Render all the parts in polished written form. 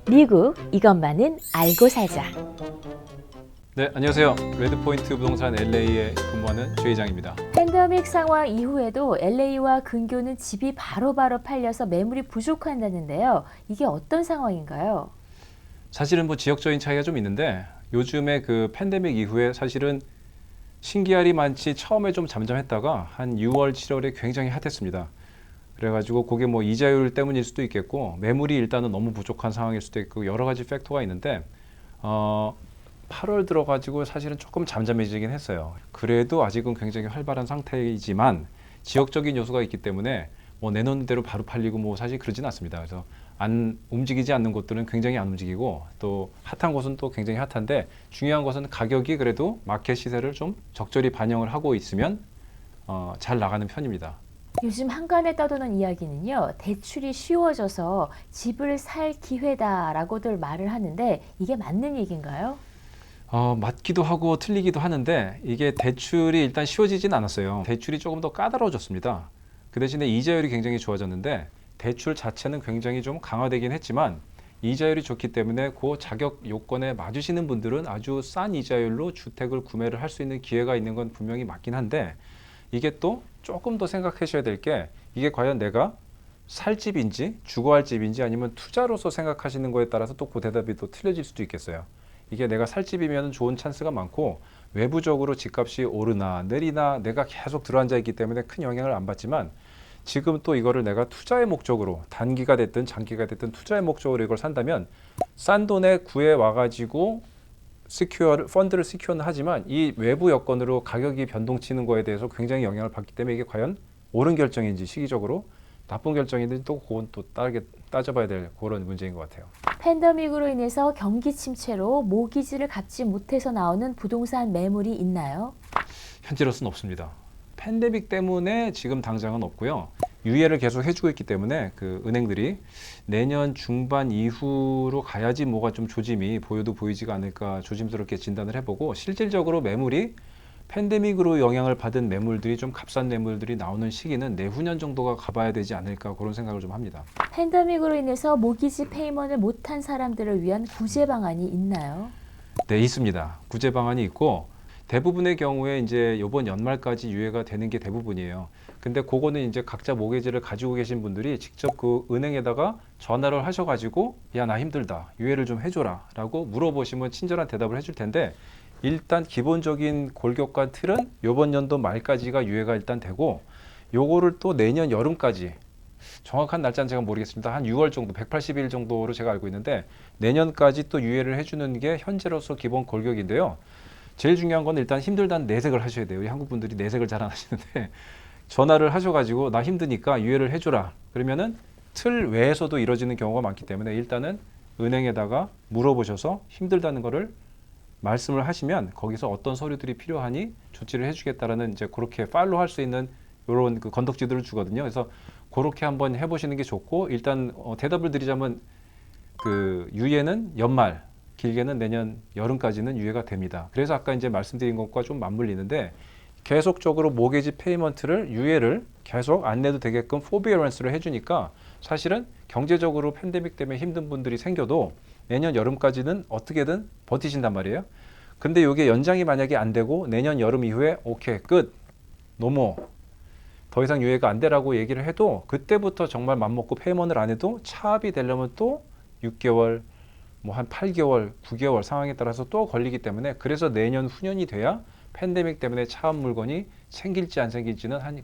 미국 이것만은 알고 살자. 네, 안녕하세요. 레드포인트 부동산 LA에 근무하는 주 회장입니다. 팬데믹 상황 이후에도 LA와 근교는 집이 바로바로 팔려서 매물이 부족한다는데요. 이게 어떤 상황인가요? 사실은 뭐 지역적인 차이가 좀 있는데 요즘에 그 팬데믹 이후에 사실은 신기할이 많지 처음에 좀 잠잠했다가 한 6월, 7월에 굉장히 핫했습니다. 그래가지고 그게 뭐 이자율 때문일 수도 있겠고 매물이 일단은 너무 부족한 상황일 수도 있고 여러 가지 팩터가 있는데 8월 들어가지고 사실은 조금 잠잠해지긴 했어요. 그래도 아직은 굉장히 활발한 상태이지만 지역적인 요소가 있기 때문에 뭐 내놓는 대로 바로 팔리고 뭐 사실 그러진 않습니다. 그래서 안 움직이지 않는 곳들은 굉장히 안 움직이고 또 핫한 곳은 또 굉장히 핫한데 중요한 것은 가격이 그래도 마켓 시세를 좀 적절히 반영을 하고 있으면 잘 나가는 편입니다. 요즘 한간에 떠도는 이야기는요. 대출이 쉬워져서 집을 살 기회다라고들 말을 하는데 이게 맞는 얘기인가요? 맞기도 하고 틀리기도 하는데 이게 대출이 일단 쉬워지진 않았어요. 대출이 조금 더 까다로워졌습니다. 그 대신에 이자율이 굉장히 좋아졌는데 대출 자체는 굉장히 좀 강화되긴 했지만 이자율이 좋기 때문에 그 자격 요건에 맞으시는 분들은 아주 싼 이자율로 주택을 구매를 할 수 있는 기회가 있는 건 분명히 맞긴 한데 이게 또 조금 더 생각하셔야 될 게 이게 과연 내가 살 집인지 주거할 집인지 아니면 투자로서 생각하시는 거에 따라서 또 그 대답이 또 틀려질 수도 있겠어요. 이게 내가 살 집이면 좋은 찬스가 많고 외부적으로 집값이 오르나 내리나 내가 계속 들어앉아 있기 때문에 큰 영향을 안 받지만 지금 또 이거를 내가 투자의 목적으로 단기가 됐든 장기가 됐든 투자의 목적으로 이걸 산다면 싼 돈에 구해 와가지고 펀드를 시큐어는 하지만 이 외부 여건으로 가격이 변동치는 거에 대해서 굉장히 영향을 받기 때문에 이게 과연 옳은 결정인지 시기적으로 나쁜 결정인지 또 그건 또 따져봐야 될 그런 문제인 것 같아요. 팬데믹으로 인해서 경기 침체로 모기지를 갚지 못해서 나오는 부동산 매물이 있나요? 현재로서는 없습니다. 팬데믹 때문에 지금 당장은 없고요. 유예를 계속 해주고 있기 때문에 그 은행들이 내년 중반 이후로 가야지 뭐가 좀 조짐이 보여도 보이지가 않을까 조심스럽게 진단을 해보고 실질적으로 매물이 팬데믹으로 영향을 받은 매물들이 좀 값싼 매물들이 나오는 시기는 내후년 정도가 가봐야 되지 않을까 그런 생각을 좀 합니다. 팬데믹으로 인해서 모기지 페이먼을 못한 사람들을 위한 구제 방안이 있나요? 네, 있습니다. 구제 방안이 있고 대부분의 경우에 이제 이번 연말까지 유예가 되는 게 대부분이에요. 근데 그거는 이제 각자 모기지를 가지고 계신 분들이 직접 그 은행에다가 전화를 하셔가지고 야, 나 힘들다. 유예를 좀 해줘라. 라고 물어보시면 친절한 대답을 해줄 텐데 일단 기본적인 골격과 틀은 이번 연도 말까지가 유예가 일단 되고 요거를 또 내년 여름까지 정확한 날짜는 제가 모르겠습니다. 한 6월 정도, 180일 정도로 제가 알고 있는데 내년까지 또 유예를 해주는 게 현재로서 기본 골격인데요. 제일 중요한 건 일단 힘들다는 내색을 하셔야 돼요. 우리 한국 분들이 내색을 잘 안 하시는데 전화를 하셔가지고 나 힘드니까 유예를 해줘라. 그러면은 틀 외에서도 이루어지는 경우가 많기 때문에 일단은 은행에다가 물어보셔서 힘들다는 거를 말씀을 하시면 거기서 어떤 서류들이 필요하니 조치를 해주겠다라는 이제 그렇게 팔로우 할 수 있는 이런 그 건덕지들을 주거든요. 그래서 그렇게 한번 해보시는 게 좋고 일단 대답을 드리자면 그 유예는 연말 길게는 내년 여름까지는 유예가 됩니다. 그래서 아까 이제 말씀드린 것과 좀 맞물리는데 계속적으로 모기지 페이먼트를 유예를 계속 안 내도 되게끔 포비어런스를 해주니까 사실은 경제적으로 팬데믹 때문에 힘든 분들이 생겨도 내년 여름까지는 어떻게든 버티신단 말이에요. 근데 이게 연장이 만약에 안 되고 내년 여름 이후에 오케이 끝 노모 더 이상 유예가 안 되라고 얘기를 해도 그때부터 정말 맘먹고 페이먼을 안 해도 차압이 되려면 또 6개월 뭐 한 8개월, 9개월 상황에 따라서 또 걸리기 때문에 그래서 내년 후년이 돼야 팬데믹 때문에 차압 물건이 생길지 안 생길지는 한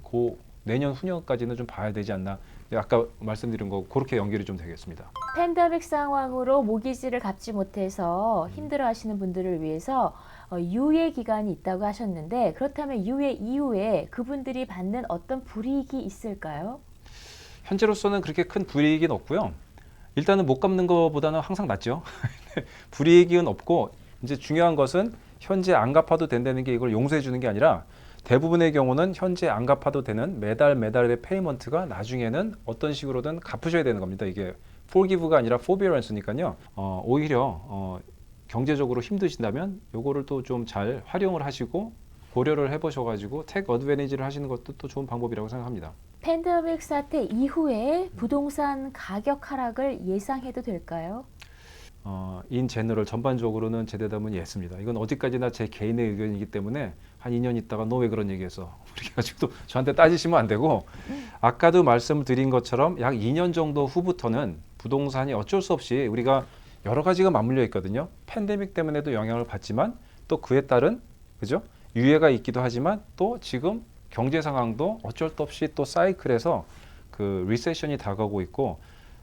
내년 후년까지는 좀 봐야 되지 않나. 아까 말씀드린 거 그렇게 연결이 좀 되겠습니다. 팬데믹 상황으로 모기지를 갚지 못해서 힘들어하시는 분들을 위해서 유예 기간이 있다고 하셨는데 그렇다면 유예 이후에 그분들이 받는 어떤 불이익이 있을까요? 현재로서는 그렇게 큰 불이익은 없고요. 일단은 못 갚는 것보다는 항상 낫죠. 불이익은 없고 이제 중요한 것은 현재 안 갚아도 된다는 게 이걸 용서해 주는 게 아니라 대부분의 경우는 현재 안 갚아도 되는 매달 매달의 페이먼트가 나중에는 어떤 식으로든 갚으셔야 되는 겁니다. 이게 forgive가 아니라 forbearance니까요. 오히려 경제적으로 힘드신다면 요거를 또 좀 잘 활용을 하시고 고려를 해보셔가지고 take advantage를 하시는 것도 또 좋은 방법이라고 생각합니다. 팬데믹 사태 이후에 부동산 가격 하락을 예상해도 될까요? 인 제너럴 전반적으로는 제 대답은 예습니다. 이건 어디까지나 제 개인의 의견이기 때문에 한 2년 있다가 너 왜 그런 얘기해서 이렇게 가지고 저한테 따지시면 안 되고, 아까도 말씀드린 것처럼 약 2년 정도 후부터는 부동산이 어쩔 수 없이 우리가 여러 가지가 맞물려 있거든요. 팬데믹 때문에도 영향을 받지만 또 그에 따른 그죠? 유예가 있기도 하지만 또 지금 경제 상황도 어쩔 수 없이 또 사이클에서 그 리세션이 다가오고 있고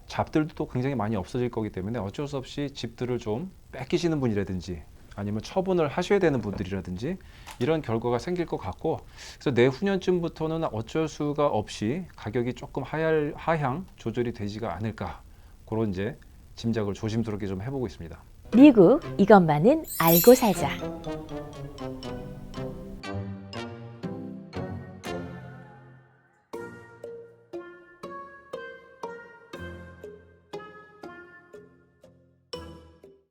잡들도 또 굉장히 많이 없어질 거기 때문에 어쩔 수 없이 집들을 좀 뺏기시는 분이라든지 아니면 처분을 하셔야 되는 분들이라든지 이런 결과가 생길 것 같고, 그래서 내후년쯤부터는 어쩔 수가 없이 가격이 조금 하향 조절이 되지가 않을까, 그런 이제 짐작을 조심스럽게 좀 해보고 있습니다. 미국 이것만은 알고 살자.